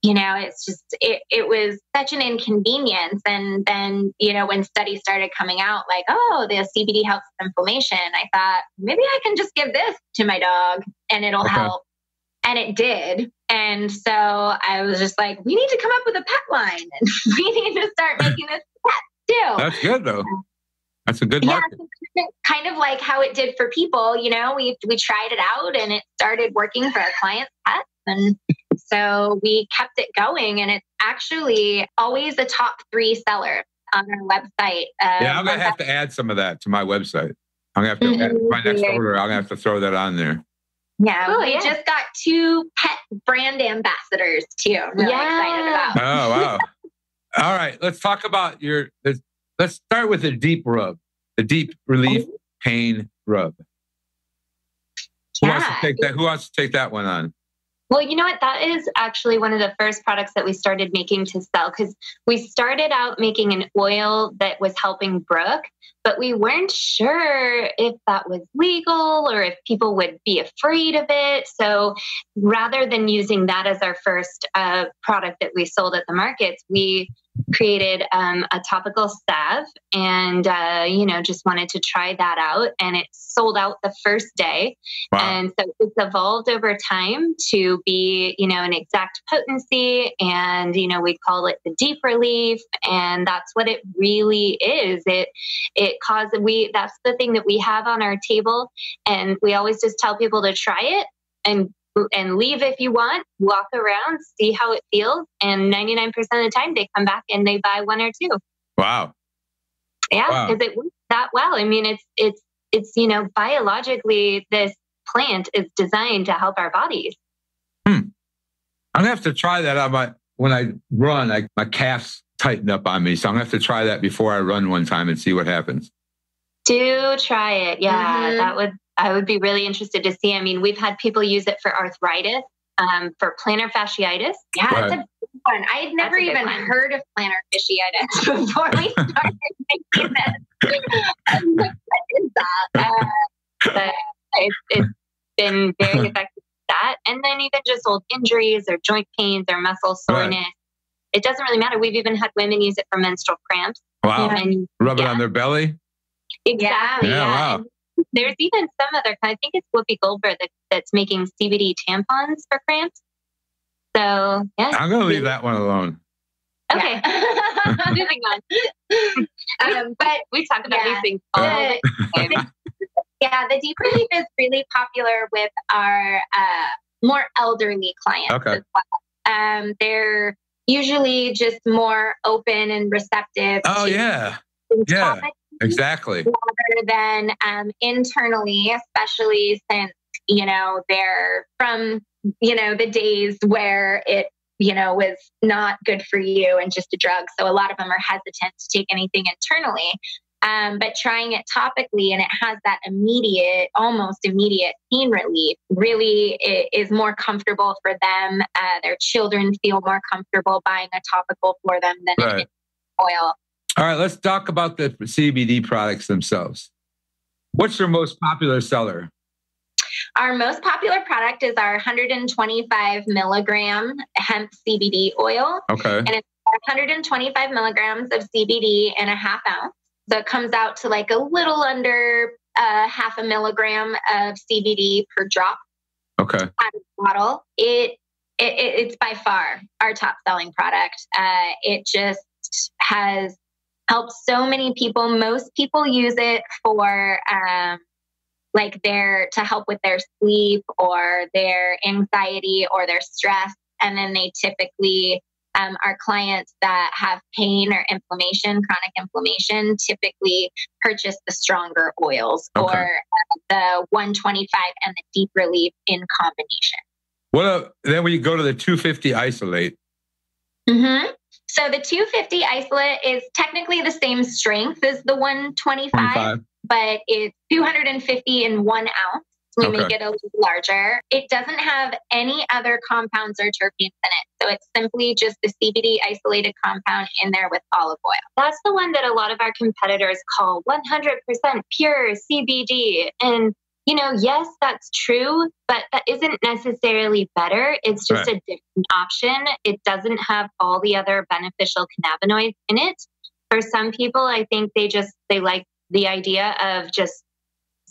it's just, it was such an inconvenience. And then, when studies started coming out, like, oh, the CBD helps with inflammation, I thought maybe I can just give this to my dog and it'll help. And it did. And so I was just like, we need to come up with a pet line and we need to start making this pet too. That's good though. That's a good market. Yeah, kind of like how it did for people, we tried it out and it started working for our clients' pets. And so we kept it going, and it's actually always a top 3 seller on our website. I'm going to have to add some of that to my website. I'm going to have to add my next order. I'm going to have to throw that on there. Yeah, we just got 2 pet brand ambassadors too. I'm really excited about. Oh, wow. All right, let's talk about let's start with the deep rub, the deep relief pain rub. Who wants to take that one on? Well, you know what? That is actually one of the first products that we started making to sell, because we started out making an oil that was helping Brooke, but we weren't sure if that was legal or if people would be afraid of it. So rather than using that as our first product that we sold at the markets, we created a topical salve and, just wanted to try that out. And it sold out the first day. Wow. And so it's evolved over time to be, an exact potency. And, we call it the deep relief. And that's what it really is. That's the thing that we have on our table. And we always just tell people to try it and leave if you want, walk around, see how it feels. And 99% of the time they come back and they buy one or two. Wow. Yeah, because it works that well. I mean, it's biologically, this plant is designed to help our bodies. I'm gonna have to try that when I run. My calves tighten up on me, so I'm gonna have to try that before I run one time and see what happens. Do try it. Yeah, I would be really interested to see. I mean, we've had people use it for arthritis, for plantar fasciitis. Yeah, that's a big one. I had never even heard of plantar fasciitis before we started making this. What is that? But it's been very effective with that. And then even just old injuries or joint pains or muscle soreness. Right. It doesn't really matter. We've even had women use it for menstrual cramps. Wow. And, rub it on their belly? Exactly. Yeah. Wow. There's even some other kind. I think it's Whoopi Goldberg that's making CBD tampons for cramps. So, yeah. I'm going to leave that one alone. Okay. Moving on. But we talk about these things all the time. Yeah, the deep relief is really popular with our more elderly clients as well. They're usually just more open and receptive. Oh, yeah. Yeah, exactly. Rather than internally, especially since, they're from, the days where it, was not good for you and just a drug. So a lot of them are hesitant to take anything internally. But trying it topically, and it has that almost immediate pain relief, really is more comfortable for them. Their children feel more comfortable buying a topical for them than an oil. All right, let's talk about the CBD products themselves. What's your most popular seller? Our most popular product is our 125 milligram hemp CBD oil. Okay. And it's 125 milligrams of CBD in a half ounce. So it comes out to like a little under half a milligram of CBD per drop. Okay. Out of the bottle. It's by far our top selling product. It just has helped so many people. Most people use it for to help with their sleep or their anxiety or their stress. And then they typically our clients that have pain or inflammation, chronic inflammation, typically purchase the stronger oils or the 125 and the deep relief in combination. Then we go to the 250 isolate. Mm-hmm. So the 250 isolate is technically the same strength as the 125, but it's 250 in 1 ounce. We make it a little larger. It doesn't have any other compounds or terpenes in it. So it's simply just the CBD isolated compound in there with olive oil. That's the one that a lot of our competitors call 100% pure CBD. And, yes, that's true, but that isn't necessarily better. It's just a different option. It doesn't have all the other beneficial cannabinoids in it. For some people, I think they like the idea of just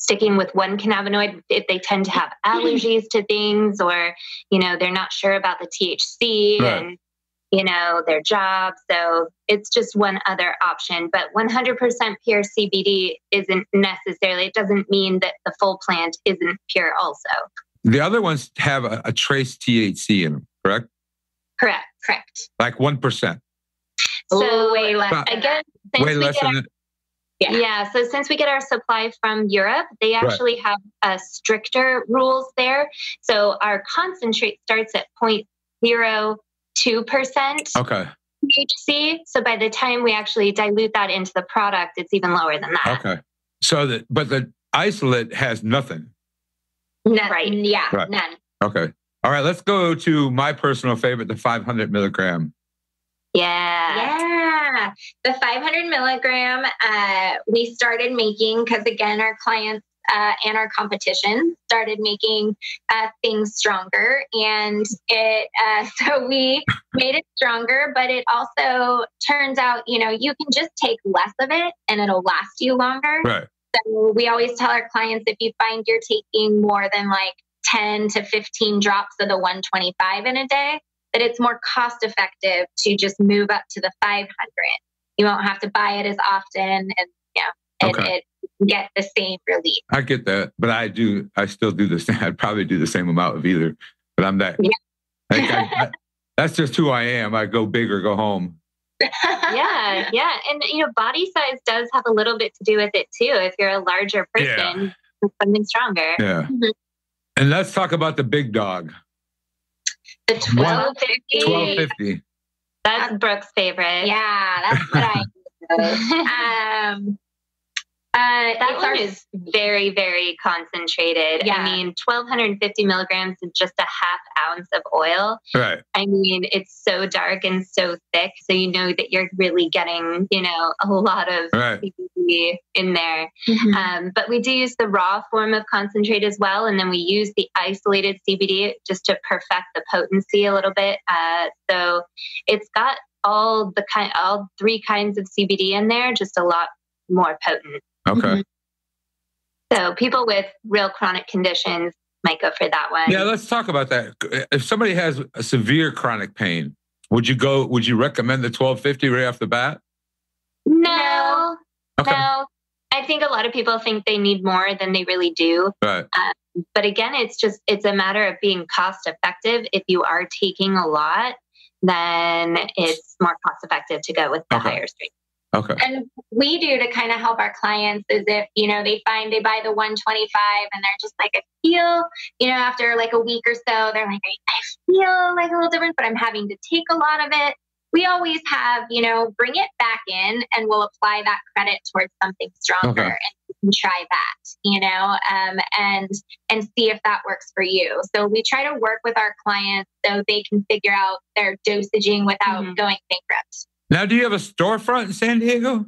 sticking with one cannabinoid if they tend to have allergies to things or, they're not sure about the THC and, their job. So it's just one other option. But 100% pure CBD it doesn't mean that the full plant isn't pure also. The other ones have a trace THC in them, correct? Correct. Like 1%. So way less. Again, way less than it. Yeah. So since we get our supply from Europe, they actually have stricter rules there. So our concentrate starts at 0.02% THC. So by the time we actually dilute that into the product, it's even lower than that. Okay. But the isolate has nothing. None. Right. Yeah. Right. None. Okay. All right, let's go to my personal favorite, the 500 milligram. Yeah. The 500 milligram, we started making, because again, our clients and our competition started making things stronger. And so we made it stronger, but it also turns out, you can just take less of it and it'll last you longer. Right. So we always tell our clients, if you find you're taking more than like 10 to 15 drops of the 125 in a day, that it's more cost effective to just move up to the 500. You won't have to buy it as often, and it get the same relief. I get that, but I still do the same. I'd probably do the same amount of either, but I'm that. Yeah. That's just who I am. I go big or go home. Yeah. And, body size does have a little bit to do with it too. If you're a larger person, something stronger. Yeah. Mm-hmm. And let's talk about the big dog. The 1250. 1250. That's Brooke's favorite. Yeah, that's what I use. That one is very, very concentrated. Yeah. I mean, 1,250 milligrams is just a half ounce of oil. Right. I mean, it's so dark and so thick. So you know that you're really getting, a lot of CBD in there. Mm-hmm. But we do use the raw form of concentrate as well. And then we use the isolated CBD just to perfect the potency a little bit. So it's got all three kinds of CBD in there, just a lot more potent. Okay. Mm-hmm. So people with real chronic conditions might go for that one. Yeah, let's talk about that. If somebody has a severe chronic pain, would you recommend the 1250 right off the bat? No. Okay. No. I think a lot of people think they need more than they really do. Right. But again, it's a matter of being cost effective. If you are taking a lot, then it's more cost effective to go with the higher strength. Okay. And we do to kind of help our clients is if, they find they buy the 125 and they're just like, I feel, after like a week or so, they're like, I feel like a little different, but I'm having to take a lot of it. We always have, bring it back in and we'll apply that credit towards something stronger and you can try that, and see if that works for you. So we try to work with our clients so they can figure out their dosaging without going bankrupt. Now, do you have a storefront in San Diego?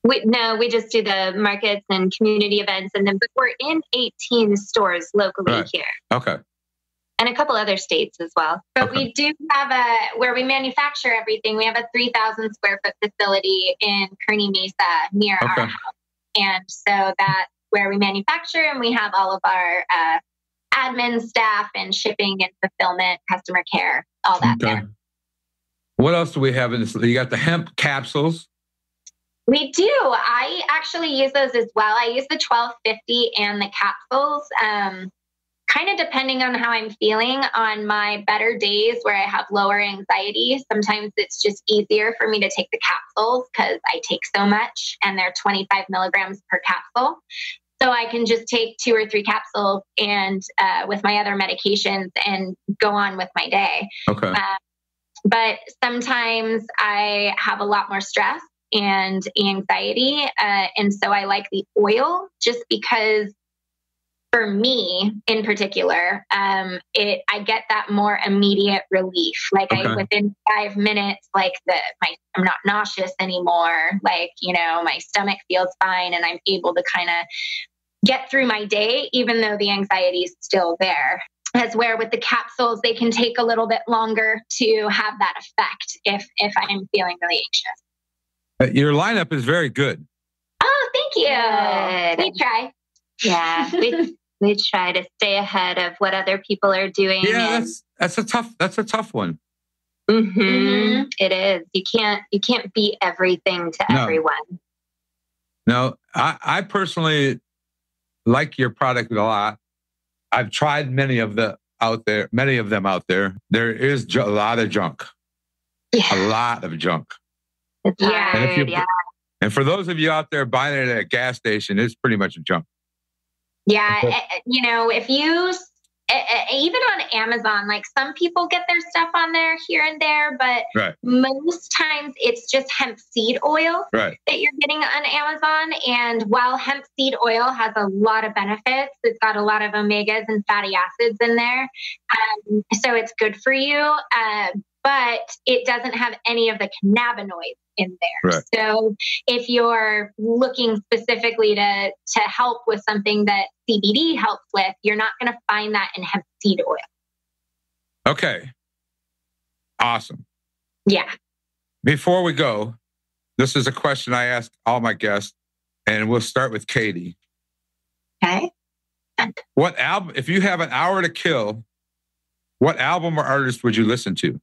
We just do the markets and community events. And then we're in 18 stores locally here. Okay. And a couple other states as well. But we do have where we manufacture everything. We have a 3,000 square foot facility in Kearney Mesa near our house. And so that's where we manufacture, and we have all of our admin staff and shipping and fulfillment, customer care, all that there. What else do we have in this? You got the hemp capsules. We do. I actually use those as well. I use the 1250 and the capsules, kind of depending on how I'm feeling. On my better days where I have lower anxiety, sometimes it's just easier for me to take the capsules because I take so much and they're 25 milligrams per capsule. So I can just take 2 or 3 capsules and with my other medications and go on with my day. Okay. But sometimes I have a lot more stress and anxiety. And so I like the oil just because for me in particular, I get that more immediate relief. Like within 5 minutes, like I'm not nauseous anymore. Like, my stomach feels fine and I'm able to kind of get through my day, even though the anxiety is still there. As where with the capsules, they can take a little bit longer to have that effect if I'm feeling really anxious. Your lineup is very good. Oh, thank you. Good. We try. Yeah, we try to stay ahead of what other people are doing. Yeah, that's a tough one. Mm-hmm. It is. You can't be everything to everyone. No, I personally like your product a lot. I've tried many of them out there. There is a lot of junk. Yeah. A lot of junk. It's hard, And for those of you out there buying it at a gas station, it's pretty much junk. Yeah. If you even on Amazon, like some people get their stuff on there here and there, but most times it's just hemp seed oil that you're getting on Amazon. And while hemp seed oil has a lot of benefits, it's got a lot of omegas and fatty acids in there. So it's good for you, but it doesn't have any of the cannabinoids in there. So if you're looking specifically to help with something that CBD helps with, you're not going to find that in hemp seed oil. Okay. Awesome. Yeah. Before we go, this is a question I ask all my guests, and we'll start with Katie. Okay. What album, if you have an hour to kill, what album or artist would you listen to?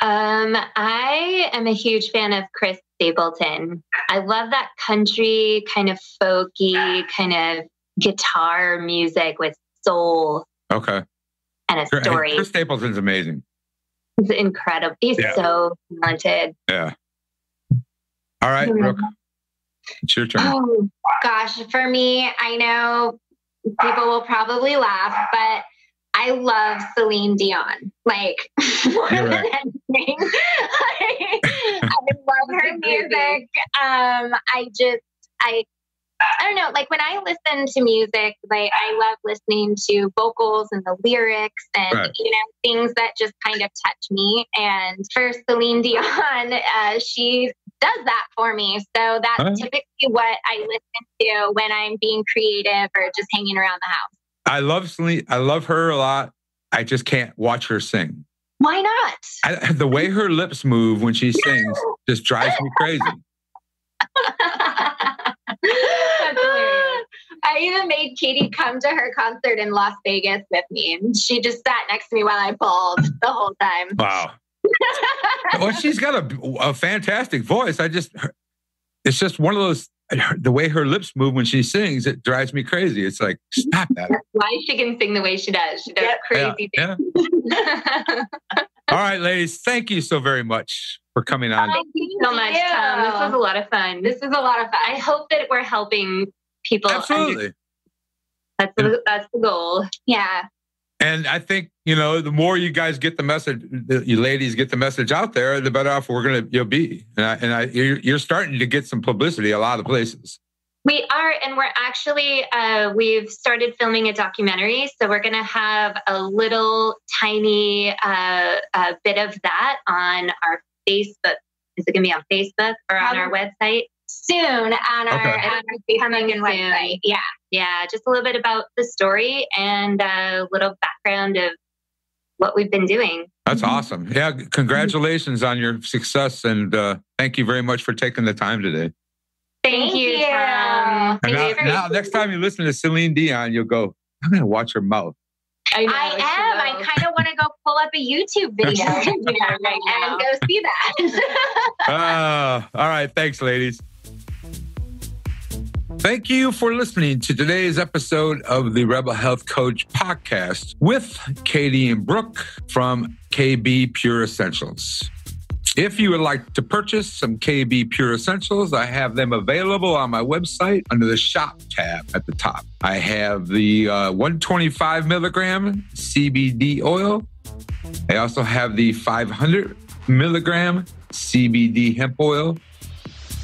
I am a huge fan of Chris Stapleton. I love that country kind of folky kind of guitar music with soul. Okay. And a story. Chris Stapleton's amazing. He's incredible. He's so talented. Yeah. All right, Brooke. It's your turn. Oh, gosh. For me, I know people will probably laugh, but I love Celine Dion, like more than anything. I love her music. I don't know, like when I listen to music, like I love listening to vocals and the lyrics and, you know, things that just kind of touch me. And for Celine Dion, she does that for me. So that's typically what I listen to when I'm being creative or just hanging around the house. I love Celine. I love her a lot. I just can't watch her sing. Why not? The way her lips move when she sings just drives me crazy. I even made Katie come to her concert in Las Vegas with me, and she just sat next to me while I bawled the whole time. Wow. Well, she's got a fantastic voice. It's just one of those, the way her lips move when she sings, it drives me crazy. It's like, stop that. That's why she can sing the way she does. She does crazy things. Yeah. All right, ladies, thank you so very much for coming on. Thank you so much, Tom. This was a lot of fun. I hope that we're helping people. Absolutely. That's the goal. Yeah. And I think, you know, the more you guys get the message, you ladies get the message out there, the better off you'll be. And you're starting to get some publicity a lot of places. We are, and we're actually, we've started filming a documentary. So we're going to have a little tiny bit of that on our Facebook. Is it going to be on Facebook or on our website? Soon on our Facebook and website. Yeah. Yeah. Just a little bit about the story and a little background of what we've been doing. That's awesome. Yeah. Congratulations on your success. And thank you very much for taking the time today. Thank you, Tom. Now, next time you listen to Celine Dion, you'll go, I'm going to watch her mouth. I am. I kind of want to go pull up a YouTube video right now and go see that. All right. Thanks, ladies. Thank you for listening to today's episode of the Rebel Health Coach podcast with Katie and Brooke from KB Pure Essentials. If you would like to purchase some KB Pure Essentials, I have them available on my website under the shop tab at the top. I have the 125 milligram CBD oil. I also have the 500 milligram CBD hemp oil.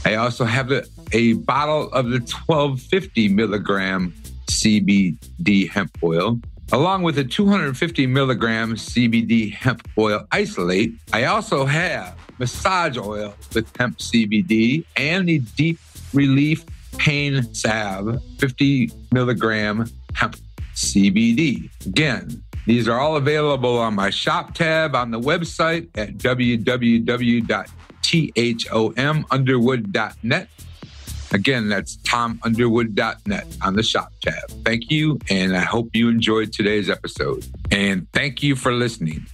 I also have a bottle of the 1250 milligram CBD hemp oil, along with a 250 milligram CBD hemp oil isolate. I also have massage oil with hemp CBD and the deep relief pain salve, 50 milligram hemp CBD. Again, these are all available on my shop tab on the website at www.thomunderwood.net. Again, that's tomunderwood.net on the shop tab. Thank you, and I hope you enjoyed today's episode. And thank you for listening.